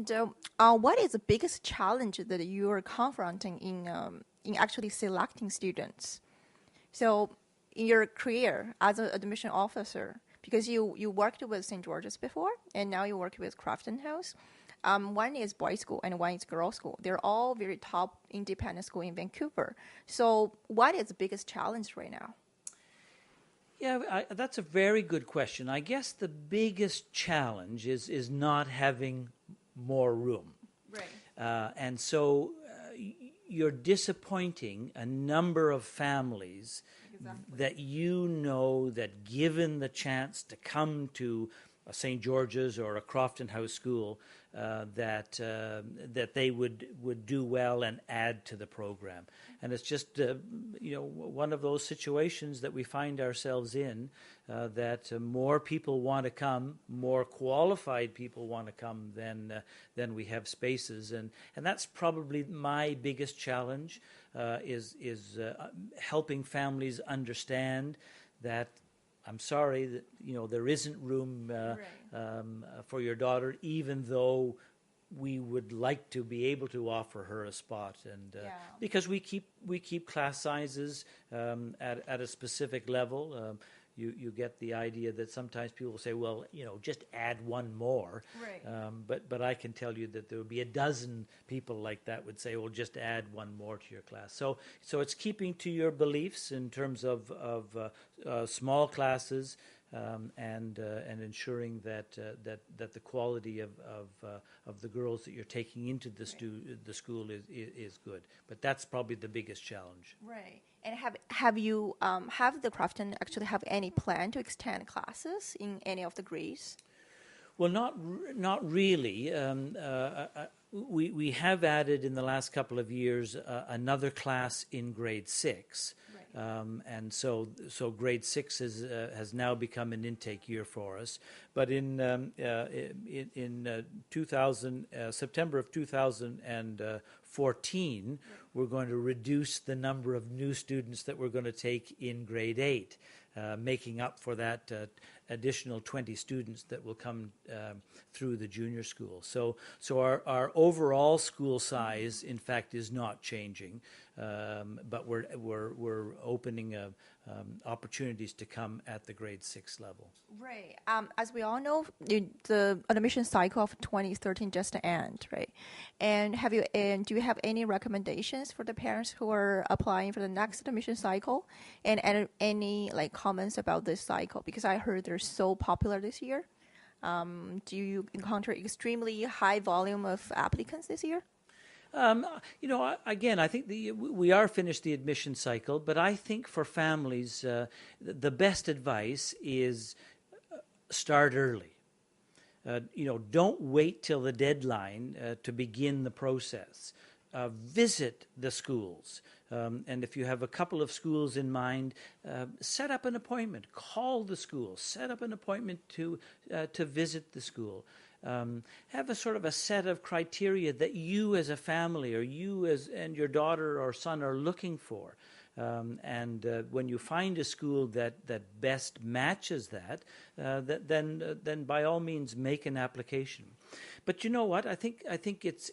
And what is the biggest challenge that you are confronting in actually selecting students? So in your career as an admission officer, because you worked with St. George's before, and now you work with Crofton House. One is boys' school and one is girls' school. They're all very top independent school in Vancouver. So what is the biggest challenge right now? Yeah, that's a very good question. I guess the biggest challenge is not having more room. Right. And so you're disappointing a number of families that you know that given the chance to come to a St. George's or a Crofton House school, that they would do well and add to the program. And it's just one of those situations that we find ourselves in, that more people want to come, more qualified people want to come than we have spaces, and that's probably my biggest challenge, is helping families understand that I'm sorry that there isn't room for your daughter, even though we would like to be able to offer her a spot, and because we keep class sizes at a specific level. You get the idea that sometimes people say, well, just add one more. Right. But I can tell you that there would be a dozen people like that would say, well, just add one more to your class. So it's keeping to your beliefs in terms of small classes, and ensuring that the quality of the girls that you're taking into the school is good. But that's probably the biggest challenge. Right. And have the Crofton actually have any plan to extend classes in any of the grades? Well, not really. We have added in the last couple of years another class in grade 6. And so grade 6 has now become an intake year for us. But in September of 2014, we're going to reduce the number of new students that we're going to take in grade 8, making up for that additional 20 students that will come through the junior school. So our overall school size, in fact, is not changing, but we're opening opportunities to come at the grade 6 level. Right. As we all know, the admission cycle of 2013 just ended, right? And do you have any recommendations for the parents who are applying for the next admission cycle, and any comments about this cycle? Because I heard they're so popular this year. Do you encounter extremely high volume of applicants this year? Again, I think we are finished the admission cycle, but I think for families, the best advice is start early. Don't wait till the deadline to begin the process. Visit the schools. And if you have a couple of schools in mind, set up an appointment. Call the school. Set up an appointment to visit the school. Have a sort of a set of criteria that you as a family, or you and your daughter or son are looking for. And when you find a school that best matches that, then by all means make an application. But you know what? I think it's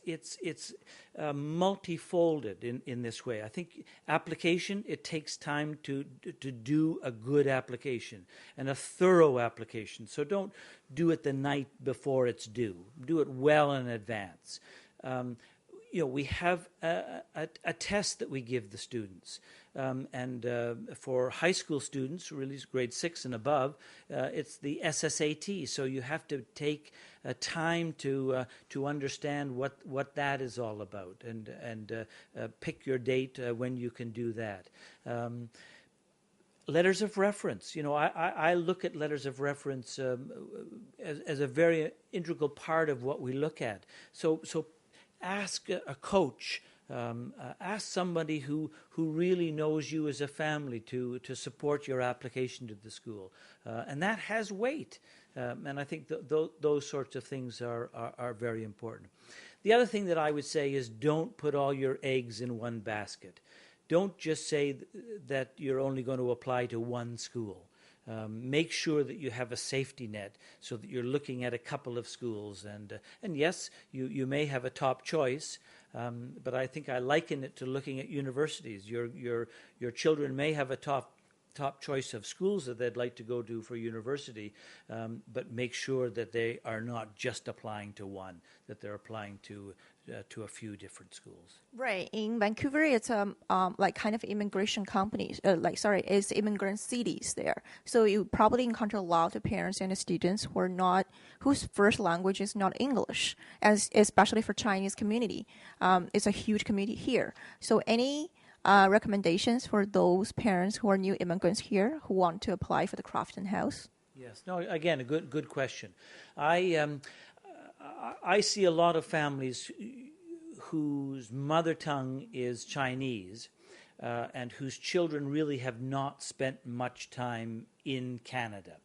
multifolded in this way. I think application, it takes time to do a good application and a thorough application. So don't do it the night before it's due. Do it well in advance. We have a test that we give the students. And for high school students, really grade 6 and above, it's the SSAT. So you have to take time to understand what that is all about, and pick your date when you can do that. Letters of reference. I look at letters of reference as a very integral part of what we look at. So ask a coach. Ask somebody who really knows you as a family to support your application to the school, and that has weight. And I think those sorts of things are very important. The other thing that I would say is don't put all your eggs in one basket. Don't just say that you're only going to apply to one school. Make sure that you have a safety net so that you're looking at a couple of schools. And yes, you may have a top choice, but I think I liken it to looking at universities. Your children may have a top choice of schools that they'd like to go to for university, but make sure that they are not just applying to one, that they're applying to a few different schools. Right. In Vancouver, it's like kind of immigration companies, it's immigrant cities there. So you probably encounter a lot of parents and students whose first language is not English, especially for Chinese community. It's a huge community here. So any recommendations for those parents who are new immigrants here who want to apply for the Crofton House? Yes. No. Again, a good question. I see a lot of families whose mother tongue is Chinese and whose children really have not spent much time in Canada.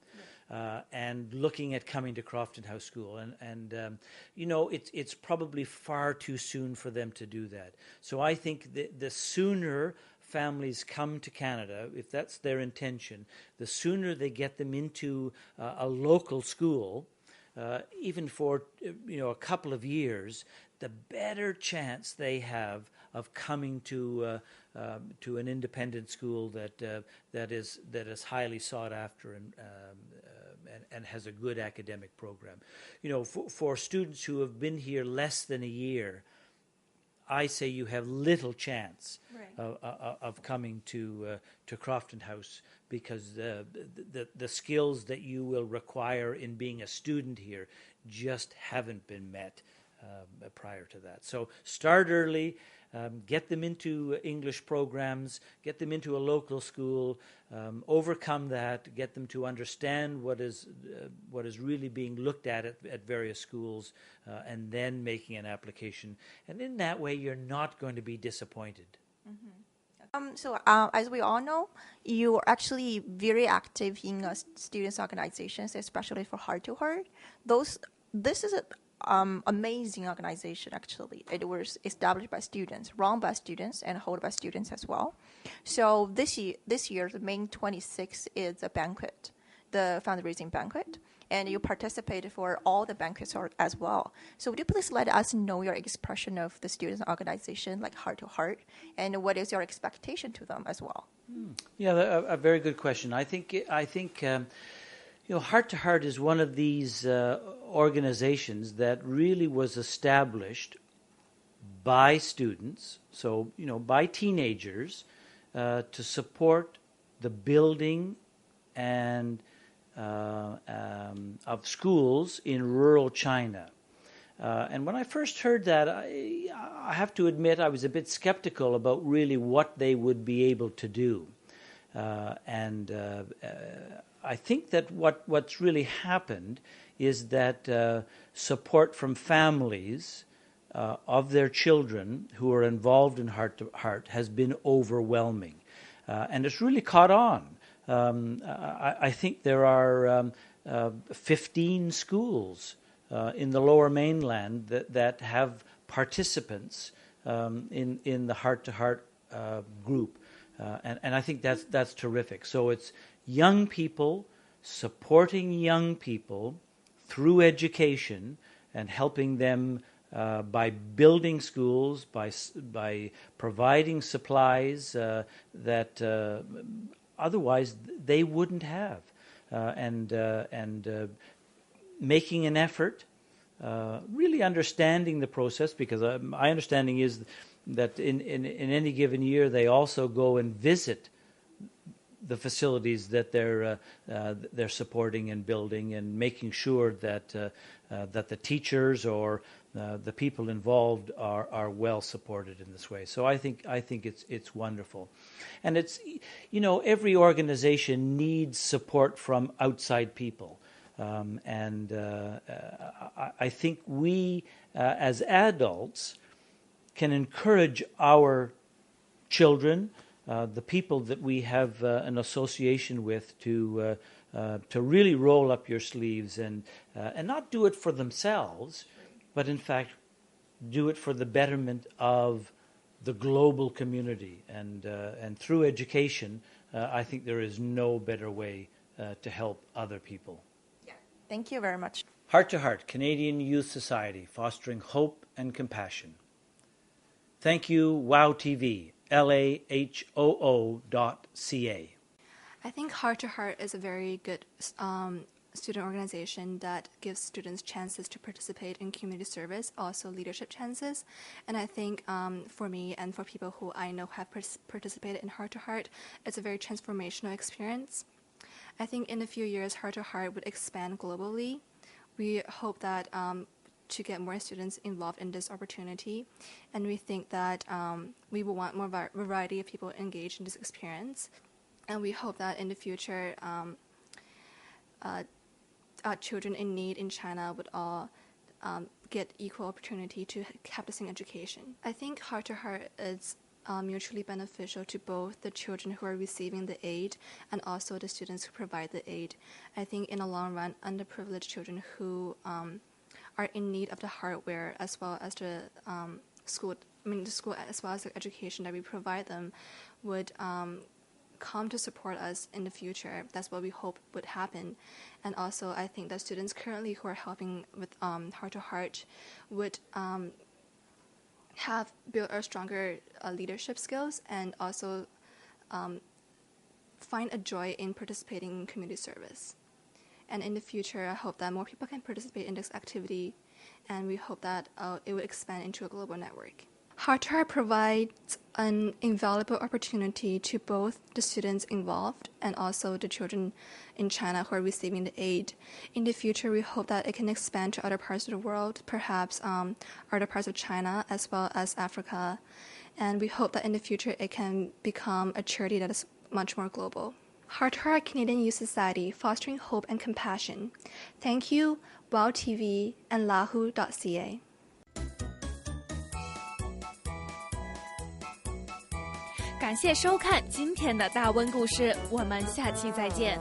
And looking at coming to Crofton House School, and it's probably far too soon for them to do that. So I think the sooner families come to Canada, if that's their intention, the sooner they get them into a local school, even for a couple of years, the better chance they have of coming to an independent school that is highly sought after and has a good academic program. For students who have been here less than a year, I say you have little chance of coming to Crofton House, because the skills that you will require in being a student here just haven't been met prior to that. So start early, get them into English programs, get them into a local school, overcome that, get them to understand what is really being looked at various schools, and then making an application. And in that way, you're not going to be disappointed. Mm-hmm. So as we all know, you are actually very active in students' organizations, especially for Heart2Heart. This is an amazing organization, actually. It was established by students, run by students, and held by students as well. So this year, the May 26th is a banquet, the fundraising banquet, and you participated for all the banquets as well. So would you please let us know your expression of the students' organization, like Heart2Heart, and what is your expectation to them as well? Yeah, a very good question. I think Heart2Heart is one of these organizations that really was established by students, so by teenagers, to support the building and of schools in rural China. And when I first heard that, I have to admit I was a bit skeptical about really what they would be able to do. I think that what's really happened is that support from families of their children who are involved in Heart2Heart has been overwhelming. And it's really caught on. I think there are 15 schools in the Lower Mainland that have participants in the Heart2Heart group. And I think that's terrific. So it's young people supporting young people through education and helping them by building schools, by providing supplies that otherwise they wouldn't have, and making an effort, really understanding the process, because my understanding is that in any given year they also go and visit the facilities that they're supporting and building, and making sure that the teachers or the people involved are well supported in this way. So I think it's wonderful, and it's every organization needs support from outside people, and I think we as adults can encourage our children, the people that we have an association with, to really roll up your sleeves and not do it for themselves, but in fact do it for the betterment of the global community. And through education, I think there is no better way to help other people. Yeah. Thank you very much. Heart2Heart, Canadian Youth Society, fostering hope and compassion. Thank you, WOW TV, LAHOO.ca. I think Heart2Heart is a very good student organization that gives students chances to participate in community service, also leadership chances. And I think for me and for people who I know have participated in Heart2Heart, it's a very transformational experience. I think in a few years, Heart2Heart would expand globally. We hope that to get more students involved in this opportunity, and we think that we will want more variety of people engaged in this experience. And we hope that in the future, children in need in China would all get equal opportunity to have the same education. I think Heart2Heart is mutually beneficial to both the children who are receiving the aid and also the students who provide the aid. I think in the long run, underprivileged children who are in need of the hardware as well as the school as well as the education that we provide them would come to support us in the future. That's what we hope would happen. And also I think that students currently who are helping with Heart2Heart would have built a stronger leadership skills and also find a joy in participating in community service. And in the future, I hope that more people can participate in this activity, and we hope that it will expand into a global network. Heart2Heart provides an invaluable opportunity to both the students involved and also the children in China who are receiving the aid. In the future, we hope that it can expand to other parts of the world, perhaps other parts of China as well as Africa. And we hope that in the future, it can become a charity that is much more global. Heart2Heart Canadian Youth Society, fostering hope and compassion. Thank you, WOW TV and lahu.ca. 感谢收看今天的大温故事，我们下期再见。